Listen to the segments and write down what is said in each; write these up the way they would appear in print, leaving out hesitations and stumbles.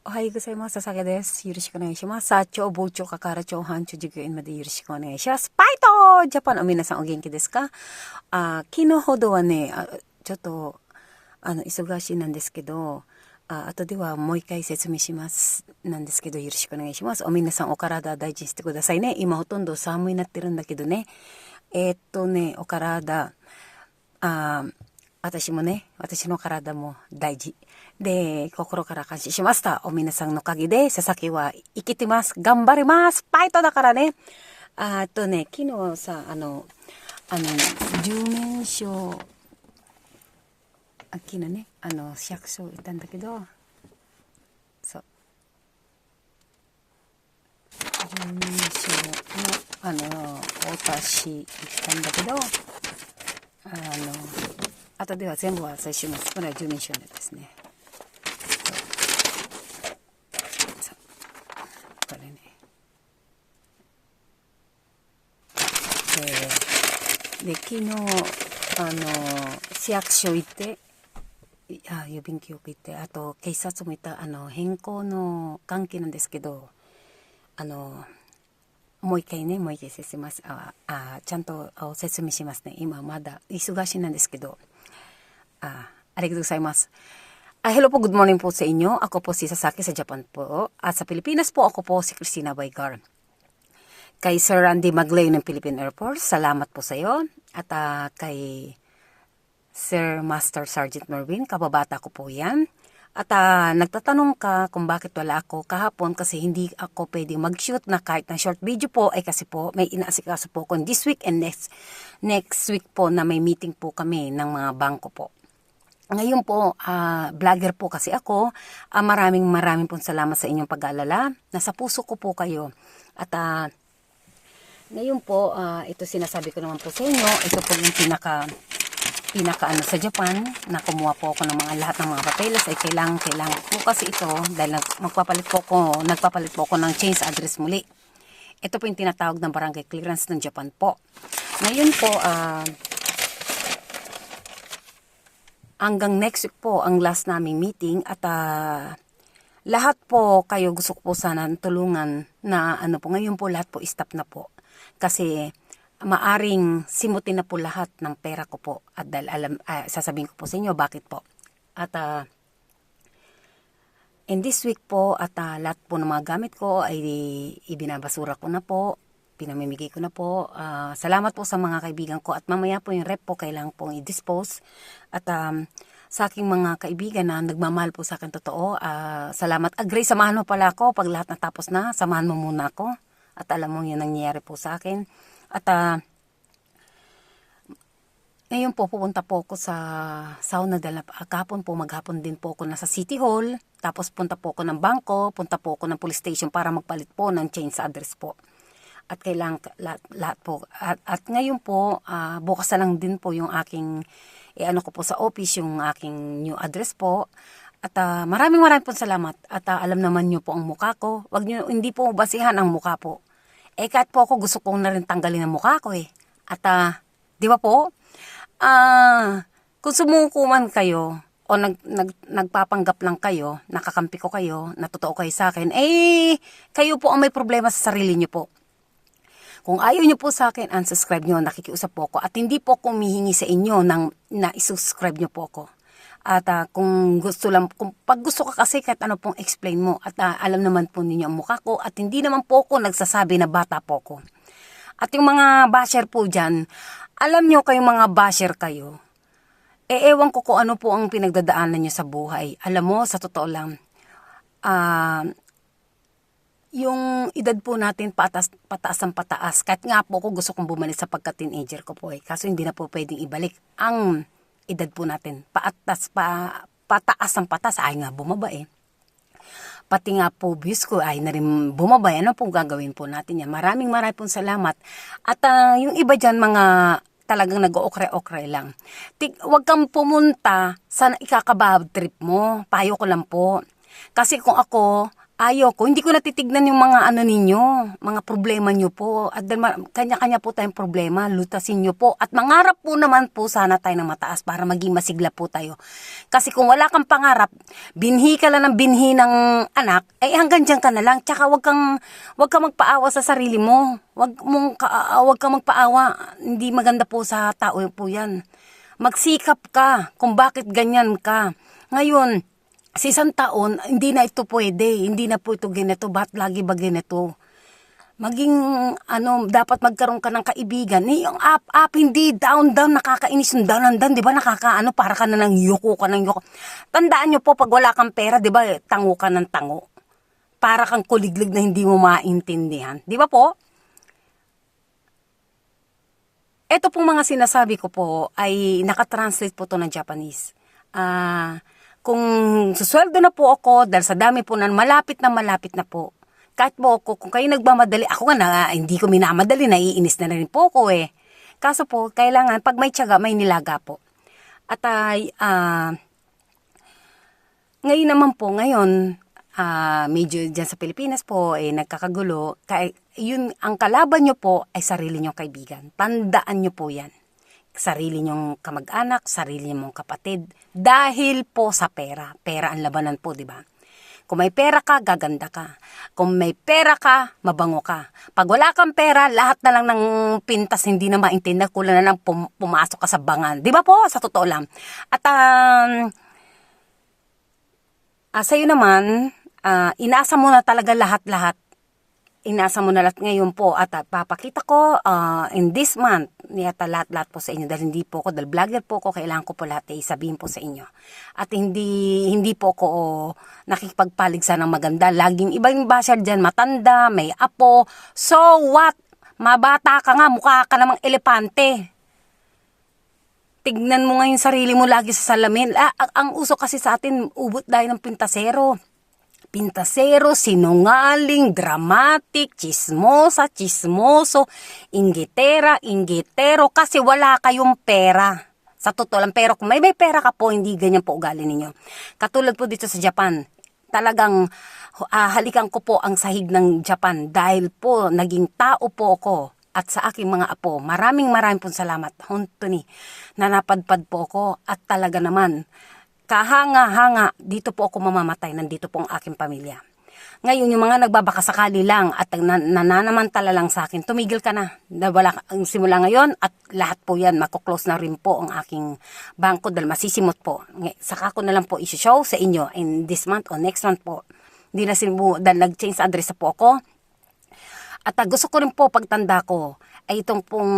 おはようございます。佐々木です。よろしくお願いします。さあ、超傍聴から超半超授業員までよろしくお願いします。パイトジャパンの皆さんお元気ですか？昨日ほどはね、ちょっと、忙しいなんですけど、後ではもう一回説明します。なんですけど、よろしくお願いします。皆さんお体大事にしてくださいね。今ほとんど寒いなってるんだけどね。お体、私もね、私の体も大事。で、心から感謝しました。皆さんのおかげで、佐々木は生きてます。頑張ります。ファイトだからね。昨日さ、10面書、昨日ね、市役所行ったんだけど、そう、10面書の、お渡し行ったんだけど、後では全部は最終ます。これは10面書ですね。これね。で、昨日、市役所行って、郵便局行って、あと、警察も行った、変更の関係なんですけど、もう一回説明します。ちゃんと説明しますね。今まだ忙しいなんですけど、ありがとうございます。Hello po, good morning po sa inyo. Ako po si Sasaki sa Japan po. At sa Pilipinas po, ako po si Christina Baygar. Kay Sir Randy Maglay ng Philippine Air Force, salamat po sa iyo. At kay Sir Master Sergeant Mervin, kababata ko po yan. At nagtatanong ka kung bakit wala ako kahapon kasi hindi ako pwedeng mag-shoot na kahit na short video po ay kasi po may inaasikaso po ko this week and next week po na may meeting po kami ng mga bangko po. Ngayon po, vlogger po kasi ako. Maraming pong salamat sa inyong pag-aalala. Nasa puso ko po kayo. At ngayon po, ito sinasabi ko naman po sa inyo. Ito po yung pinaka sa Japan na kumuha po ako ng lahat ng mga papeles ay kailangan po kasi ito dahil nagpapalit po ako ng change address muli. Ito po yung tinatawag ng barangay clearance ng Japan po. Ngayon po, hanggang next week po ang last naming meeting at lahat po kayo gusto ko po sana tulungan na ngayon po lahat po stop na po. Kasi maaring simutin na po lahat ng pera ko po at dahil sasabihin ko po sa inyo bakit po. At in this week po at lahat po ng mga gamit ko ay ibinabasura ko na po. Pinamimigay ko na po. Salamat po sa mga kaibigan ko at mamaya po yung rep po kailangan pong i-dispose. At sa aking mga kaibigan na nagmamahal po sa akin totoo, salamat. Agree, samahan mo pala ako. Pag lahat natapos na, samahan mo muna ako. At alam mo yun nangyayari po sa akin. At ngayon po pupunta po ako sa sauna dahil kahapon po maghapon din po ako nasa City Hall. Tapos punta po ako ng bangko, punta po ako ng police station para magpalit po ng change address po. At kailangan lahat po. At ngayon po, bukas na lang din po yung aking, ko po sa office yung aking new address po. At maraming po salamat. At alam naman nyo po ang mukha ko. Hindi po basihan ang mukha po. Kahit po ako gusto kong na rin tanggalin ang mukha ko eh. At di ba po? Kung sumuko man kayo, o nagpapanggap lang kayo, nakakampi ko kayo, natotoo kayo sa akin, kayo po ang may problema sa sarili nyo po. Kung ayaw nyo po sa akin, unsubscribe nyo, nakikiusap po ako. At hindi po ako humihingi sa inyo na isuscribe nyo po ako. At kung pag gusto ka kasi kahit ano pong explain mo. At alam naman po ninyo ang mukha ko. At hindi naman po ako nagsasabi na bata po ko. At yung mga basher po dyan, alam nyo kayong mga basher kayo. Ewan ko kung ano po ang pinagdadaanan nyo sa buhay. Alam mo, sa totoo lang, yung edad po natin pataas ang pataas. Kahit nga po ako gusto kong bumalik sa pagka-teenager ko po eh. Kaso hindi na po pwedeng ibalik ang edad po natin. Pataas ang pataas. Ay nga bumaba eh. Pati nga po views ko ay na rin bumaba. Ano pong gagawin po natin yan? Maraming pong salamat. At yung iba dyan mga talagang nag-okre-okre lang. Huwag kang pumunta sa ikakabab trip mo. Payo ko lang po. Kasi kung ako, Ayoko, hindi ko natitignan yung mga ano ninyo, mga problema nyo po. At kanya-kanya po tayong problema, lutasin nyo po. At mangarap po naman po sana tayo ng mataas para maging masigla po tayo. Kasi kung wala kang pangarap, binhi ka lang ng binhi ng anak, eh hanggang dyan ka na lang. Tsaka wag kang magpaawa sa sarili mo. Wag kang magpaawa. Hindi maganda po sa tao po yan. Magsikap ka kung bakit ganyan ka. Ngayon, sa isang taon, hindi na ito pwede. Hindi na po ito ganito. Ba't lagi ba ganito? Maging, dapat magkaroon ka ng kaibigan. Yung up, hindi, down, nakakainis yung down, di ba? Para ka na ng yuko ka ng yuko. Tandaan nyo po, pag wala kang pera, di ba, tango ka ng tango. Para kang kuliglig na hindi mo maintindihan. Di ba po? Ito pong mga sinasabi ko po ay nakatranslate po to ng Japanese. Kung susweldo na po ako, dahil sa dami po na malapit na po. Kahit po ako, kung kayo nagmamadali, ako nga na, hindi ko minamadali, naiinis na rin po ako eh. Kaso po, kailangan, pag may tiyaga, may nilaga po. At ngayon naman po, medyo dyan sa Pilipinas po, nagkakagulo. Yun, ang kalaban nyo po ay sarili nyong kaibigan. Tandaan nyo po yan. Sarili nyong kamag-anak, sarili nyong kapatid, dahil po sa pera. Pera ang labanan po, di ba? Kung may pera ka, gaganda ka. Kung may pera ka, mabango ka. Pag wala kang pera, lahat na lang ng pintas hindi na maintindihan, kulang na lang pumasok ka sa bangan. Di ba po? Sa totoo lang. At sa'yo naman, inasa mo na talaga lahat-lahat. Inasa mo na lahat ngayon po at papakita ko in this month niyata lahat po sa inyo dahil hindi po ako, dahil vlogger po ako, kailangan ko po lahat sabihin po sa inyo. At hindi po ako nakikipagpaligsa ng maganda. Laging ibang basher dyan, matanda, may apo. So what? Mabata ka nga, mukha ka namang elepante. Tignan mo nga yung sarili mo lagi sa salamin. Ang uso kasi sa atin, ubot dahil ng pintasero. Pintasero, sinungaling, dramatic, chismoso, inggitero, kasi wala kayong pera. Sa totoo lang, pero kung may pera ka po, hindi ganyan po ugali ninyo. Katulad po dito sa Japan, talagang halikan ko po ang sahig ng Japan dahil po naging tao po ako at sa aking mga apo. Maraming pong salamat. Hontoni, nanapadpad po ako at talaga naman, kahanga-hanga, dito po ako mamamatay, nandito po ang aking pamilya. Ngayon, yung mga nagbabakasakali lang at nananamantala lang sa akin, tumigil ka na. Wala ang simula ngayon at lahat po yan, makuklose na rin po ang aking bangko dahil masisimot po. Saka ko na lang po isi-show sa inyo in this month o next month po. Hindi na dahil nag-change address po ako. At gusto ko rin po pagtanda ko, ay itong pong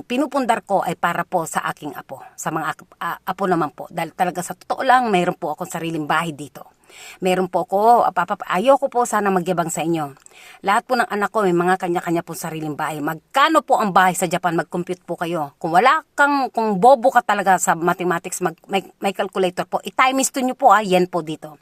pinupundar ko ay para po sa aking apo. Sa mga apo naman po. Dahil talaga sa totoo lang, mayroon po akong sariling bahay dito. Meron po ako, ayoko po sana magyabang sa inyo. Lahat po ng anak ko may mga kanya-kanya po sariling bahay. Magkano po ang bahay sa Japan? Mag-compute po kayo. Kung bobo ka talaga sa mathematics, may calculator po. I-times 2 nyo po, yen po dito.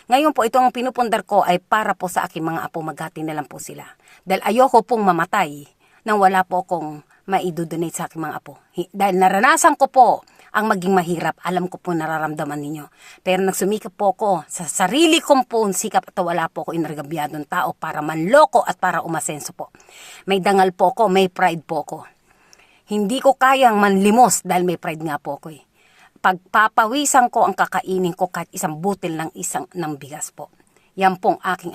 Ngayon po, itong pinupundar ko ay para po sa aking mga apo, maghati na lang po sila. Dahil ayoko pong mamatay nang wala po akong maidodonate sa aking mga apo. Dahil naranasan ko po ang maging mahirap, alam ko po nararamdaman ninyo. Pero nagsumikap po ako sa sarili kong po sikap at wala po ako inargabyadong tao para manloko at para umasenso po. May dangal po ako, may pride po ako. Hindi ko kayang manlimos dahil may pride nga po ako eh. Pagpapawisan ko ang kakainin ko kahit isang butil ng bigas po. Yan pong aking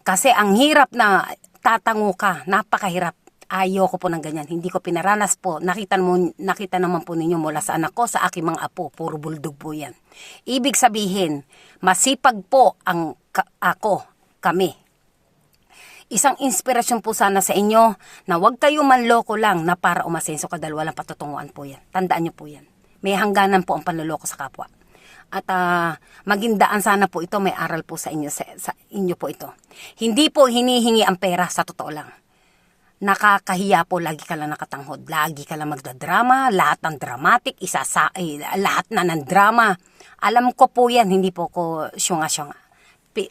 Kasi ang hirap na tatango ka, napakahirap. Ayoko po ng ganyan. Hindi ko pinaranas po. Nakita naman po ninyo mula sa anak ko, sa aking mga apo. Puro buldog po yan. Ibig sabihin, masipag po kami. Isang inspirasyon po sana sa inyo na huwag kayo manloko lang na para umasenso ka dahil walang patutunguan po yan. Tandaan nyo po yan. May hangganan po ang panloloko sa kapwa. At maging daan sana po ito, may aral po sa inyo, sa inyo po ito. Hindi po hinihingi ang pera sa totoo lang. Nakakahiya po, lagi ka lang nakatanghod, lagi ka lang magdadrama, lahat ng dramatic, lahat na ng drama. Alam ko po yan, hindi po ko syunga-syunga.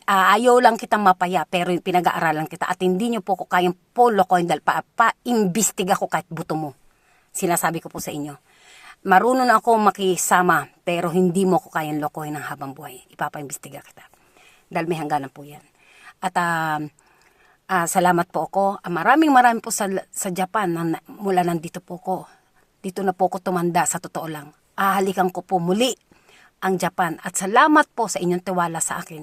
Ayaw lang kitang mapaya, pero pinag-aaralan kita at hindi nyo po ko kayang po lokohin dahil pa-imbestiga ko kahit buto mo. Sinasabi ko po sa inyo. Marunong ako makisama, pero hindi mo ko kayang lokohin ng habang buhay. Ipapaimbestiga kita. Dahil may hangganan po yan. At salamat po ako. Maraming po sa Japan mula nandito po ko. Dito na po ako tumanda sa totoo lang. Halikan ko po muli ang Japan. At salamat po sa inyong tiwala sa akin.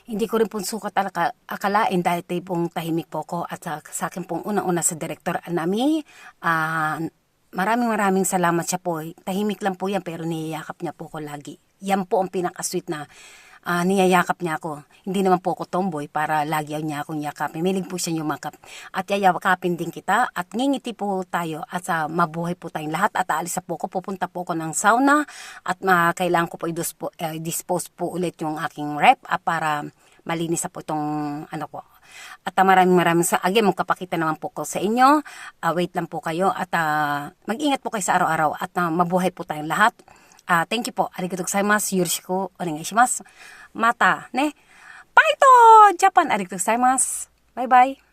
Hindi ko rin po sukat akalain dahil pong tahimik po ko. At sa akin pong unang-una sa Director Anami, maraming salamat siya po. Tahimik lang po yan pero niyayakap niya po ko lagi. Yan po ang pinaka-sweet na niyayakap niya ako. Hindi naman po ako tomboy para lagi niya akong yakapin. Milig po siya yumakap. At yayakapin din kita at ngingiti po tayo at mabuhay po tayong lahat. At aalis po ako, pupunta po ako ng sauna at kailangan ko po i-dispose po ulit yung aking rep para malinis na po itong ano po. At maraming again, magkapakita naman po ko sa inyo. Wait lang po kayo at mag-ingat po kayo sa araw-araw at mabuhay po tayong lahat. Thank you po. Arigatou gozaimasu. Yoroshiku onegai shimasu. Mata ne. Bye to! Japan. Arigatou gozaimasu. Bye bye.